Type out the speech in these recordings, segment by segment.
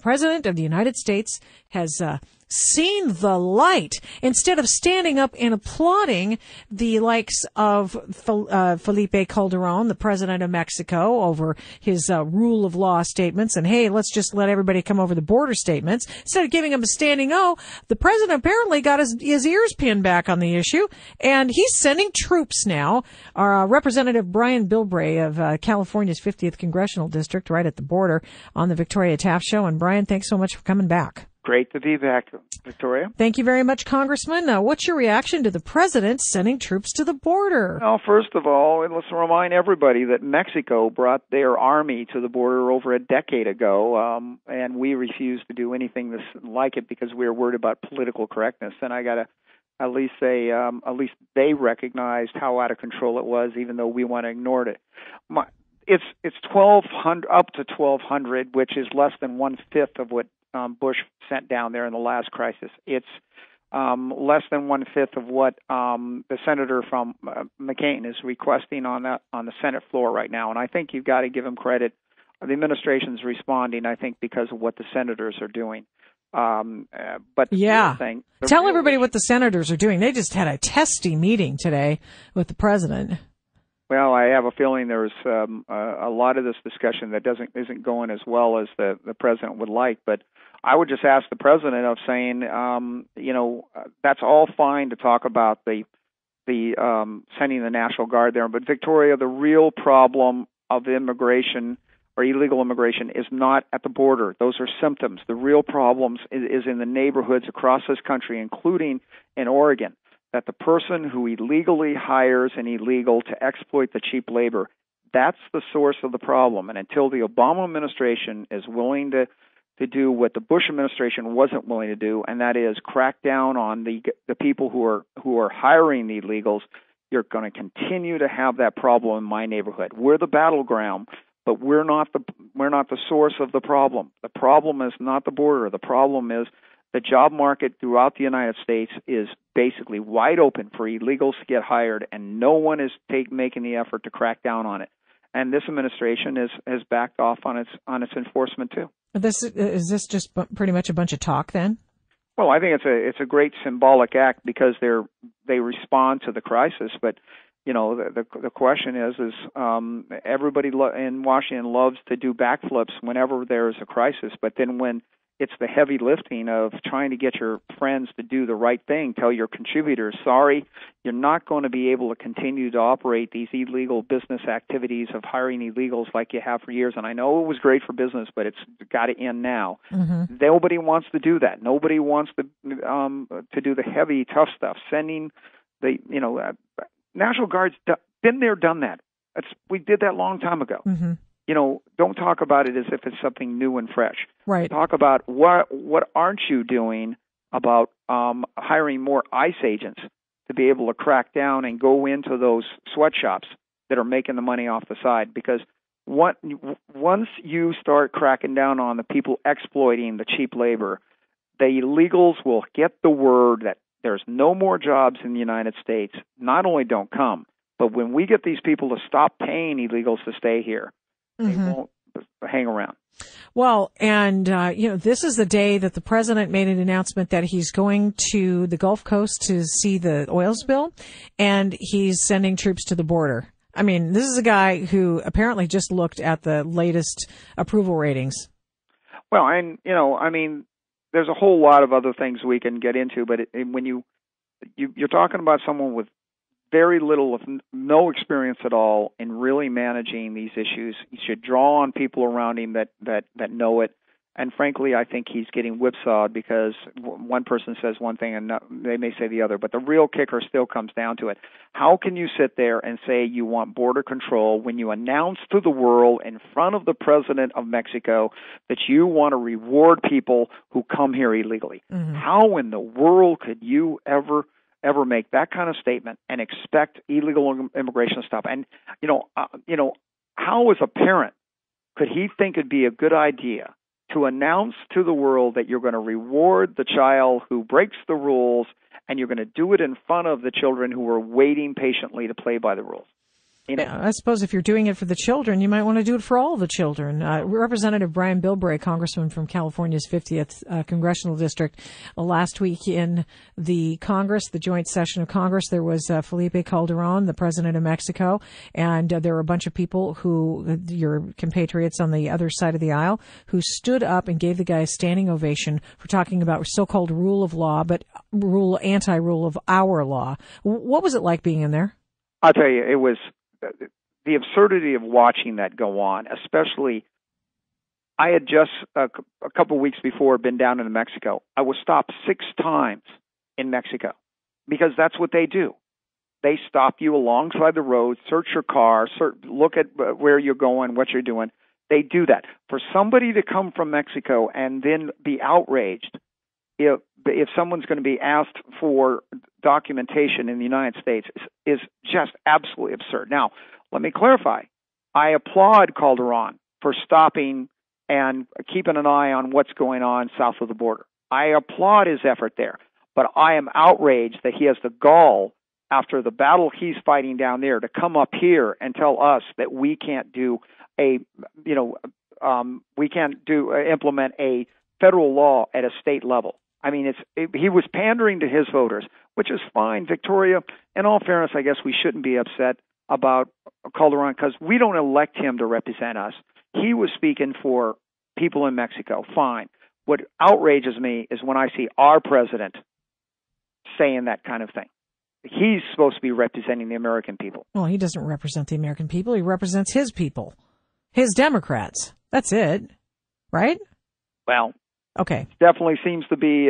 President of the United States has seen the light. Instead of standing up and applauding the likes of Felipe Calderon, the president of Mexico, over his rule of law statements and, hey, let's just let everybody come over the border statements, instead of giving him a standing O, the president apparently got his ears pinned back on the issue, and he's sending troops now. Our Representative Brian Bilbray of California's 50th Congressional District, right at the border, on the Victoria Taft Show. And Brian, thanks so much for coming back. Great to be back, Victoria. Thank you very much, Congressman. What's your reaction to the president sending troops to the border? Well, first of all, let's remind everybody that Mexico brought their army to the border over a decade ago, and we refused to do anything like it because we were worried about political correctness. And I got to at least say, at least they recognized how out of control it was, even though we want to ignore it. It's 1,200 up to 1,200, which is less than 1/5 of what Bush sent down there in the last crisis. It's less than 1/5 of what the senator from McCain is requesting on the Senate floor right now. And I think you've got to give him credit. The administration's responding, I think, because of what the senators are doing. But yeah, tell everybody what the senators are doing. They just had a testy meeting today with the president. Well, I have a feeling there's a lot of this discussion that isn't going as well as the president would like. But I would just ask the president of saying, that's all fine to talk about the sending the National Guard there. But Victoria, the real problem of immigration or illegal immigration is not at the border. Those are symptoms. The real problems is in the neighborhoods across this country, including in Oregon. That the person who illegally hires an illegal to exploit the cheap labor, that's the source of the problem. And until the Obama administration is willing to do what the Bush administration wasn't willing to do, and that is crack down on the people who are hiring the illegals, you're going to continue to have that problem in my neighborhood. We're the battleground, but we're not the source of the problem. The problem is not the border. The problem is the job market throughout the United States is basically wide open for illegals to get hired, and no one is making the effort to crack down on it. And this administration has backed off on its enforcement too. Is this just pretty much a bunch of talk then? Well, I think it's a great symbolic act because they respond to the crisis. But the question is everybody in Washington loves to do backflips whenever there's a crisis, but then when it's the heavy lifting of trying to get your friends to do the right thing. Tell your contributors, sorry, you're not going to be able to continue to operate these illegal business activities of hiring illegals like you have for years. And I know it was great for business, but it's got to end now. Mm-hmm. Nobody wants to do that. Nobody wants to do the heavy, tough stuff. Sending the National Guard's been there, done that. We did that a long time ago. Mm-hmm. Don't talk about it as if it's something new and fresh. Right. Talk about what aren't you doing about hiring more ICE agents to be able to crack down and go into those sweatshops that are making the money off the side. Because once you start cracking down on the people exploiting the cheap labor, the illegals will get the word that there's no more jobs in the United States. Not only don't come, but when we get these people to stop paying illegals to stay here, they won't hang around. Well, and, this is the day that the president made an announcement that he's going to the Gulf Coast to see the oil spill, and he's sending troops to the border. I mean, this is a guy who apparently just looked at the latest approval ratings. Well, and, there's a whole lot of other things we can get into, but when you're talking about someone with very little, if no experience at all in really managing these issues. He should draw on people around him that know it. And frankly, I think he's getting whipsawed because one person says one thing and they may say the other. But the real kicker still comes down to it. How can you sit there and say you want border control when you announce to the world in front of the president of Mexico that you want to reward people who come here illegally? Mm-hmm. How in the world could you ever make that kind of statement and expect illegal immigration to stop? And, how as a parent could he think it'd be a good idea to announce to the world that you're going to reward the child who breaks the rules and you're going to do it in front of the children who are waiting patiently to play by the rules? You know? Yeah, I suppose if you're doing it for the children, you might want to do it for all the children. Representative Brian Bilbray, congressman from California's 50th congressional district, last week in the Congress, the joint session of Congress, there was Felipe Calderon, the president of Mexico, and there were a bunch of people who, your compatriots on the other side of the aisle, who stood up and gave the guy a standing ovation for talking about so-called rule of law, but anti-rule of our law. What was it like being in there? I'll tell you, it was the absurdity of watching that go on, especially I had just a couple of weeks before been down in Mexico. I was stopped 6 times in Mexico because that's what they do. They stop you alongside the road, search your car, look at where you're going, what you're doing. They do that. For somebody to come from Mexico and then be outraged if someone's going to be asked for documentation in the United States is just absolutely absurd. Now, let me clarify. I applaud Calderon for stopping and keeping an eye on what's going on south of the border. I applaud his effort there, but I am outraged that he has the gall after the battle he's fighting down there to come up here and tell us that we can't implement a federal law at a state level. I mean, he was pandering to his voters, which is fine, Victoria. In all fairness, I guess we shouldn't be upset about Calderon because we don't elect him to represent us. He was speaking for people in Mexico. Fine. What outrages me is when I see our president saying that kind of thing. He's supposed to be representing the American people. Well, he doesn't represent the American people. He represents his people, his Democrats. That's it, right? Well, okay. Definitely seems to be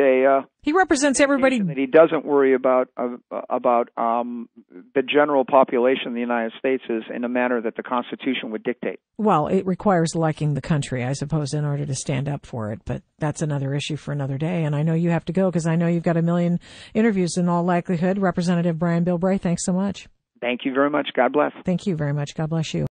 he represents everybody. That he doesn't worry about the general population of the United States is in a manner that the Constitution would dictate. Well, it requires liking the country, I suppose, in order to stand up for it. But that's another issue for another day. And I know you have to go because I know you've got a million interviews in all likelihood. Representative Brian Bilbray, thanks so much. Thank you very much. God bless. Thank you very much. God bless you.